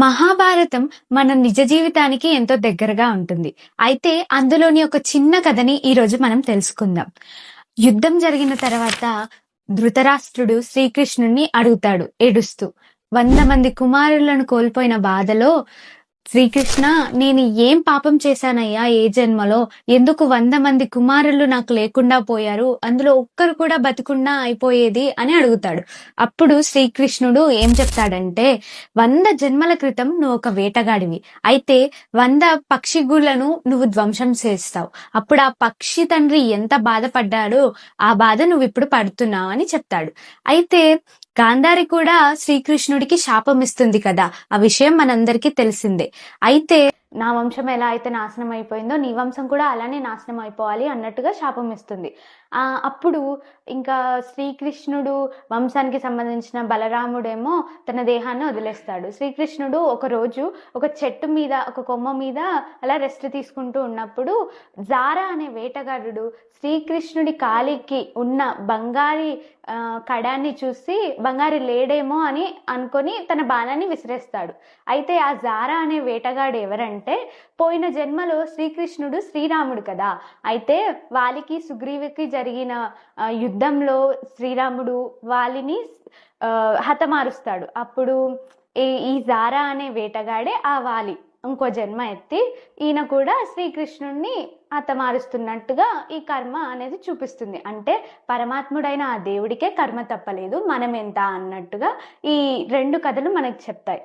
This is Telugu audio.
మహాభారతం మన నిజ జీవితానికి ఎంతో దగ్గరగా ఉంటుంది. అయితే అందులోని ఒక చిన్న కథని ఈరోజు మనం తెలుసుకుందాం. యుద్ధం జరిగిన తర్వాత ధృతరాష్ట్రుడు శ్రీకృష్ణుడిని అడుగుతాడు ఏడుస్తూ. 100 మంది కుమారులను కోల్పోయిన బాధలో శ్రీకృష్ణ, నేను ఏం పాపం చేశానయ్యా ఏ జన్మలో? ఎందుకు 100 మంది కుమారులు నాకు లేకుండా పోయారు? అందులో ఒక్కరు కూడా బతికుండా అయిపోయేది అని అడుగుతాడు. అప్పుడు శ్రీకృష్ణుడు ఏం చెప్తాడంటే, 100 జన్మల క్రితం నువ్వు ఒక వేటగాడివి. అయితే 100 పక్షిగుళ్లను నువ్వు ధ్వంసం చేస్తావు. అప్పుడు ఆ పక్షి తండ్రి ఎంత బాధపడ్డాడో ఆ బాధ నువ్వు ఇప్పుడు పడుతున్నావు అని చెప్తాడు. అయితే గాంధారి కూడా శ్రీకృష్ణుడికి శాపం ఇస్తుంది కదా, ఆ విషయం మనందరికీ తెలిసిందే. అయితే నా వంశం ఎలా అయితే నాశనం అయిపోయిందో నీ వంశం కూడా అలానే నాశనం అయిపోవాలి అన్నట్టుగా శాపం ఇస్తుంది. అప్పుడు ఇంకా శ్రీకృష్ణుడు వంశానికి సంబంధించిన బలరాముడేమో తన దేహాన్ని వదిలేస్తాడు. శ్రీకృష్ణుడు ఒక రోజు ఒక చెట్టు మీద, ఒక కొమ్మ మీద అలా రెస్ట్ తీసుకుంటూ ఉన్నప్పుడు జారా అనే వేటగాడు శ్రీకృష్ణుడి కాలికి ఉన్న బంగారి కడాన్ని చూసి బంగారి లేడేమో అని అనుకొని తన బాణాన్ని విసిరేస్తాడు. అయితే ఆ జారా అనే వేటగాడు ఎవరంటే, పోయిన జన్మలో శ్రీకృష్ణుడు శ్రీరాముడు కదా. అయితే వాలికి సుగ్రీవుకి జరిగిన యుద్ధంలో శ్రీరాముడు వాలిని హతమారుస్తాడు. అప్పుడు ఈ జారా అనే వేటగాడే ఆ వాలి ఇంకో జన్మ ఎత్తి ఈయన కూడా శ్రీకృష్ణుడిని హతమారుస్తున్నట్టుగా ఈ కర్మ అనేది చూపిస్తుంది. అంటే పరమాత్ముడైన ఆ దేవుడికే కర్మ తప్పలేదు, మనం ఎంత అన్నట్టుగా ఈ 2 కథలు మనకు చెప్తాయి.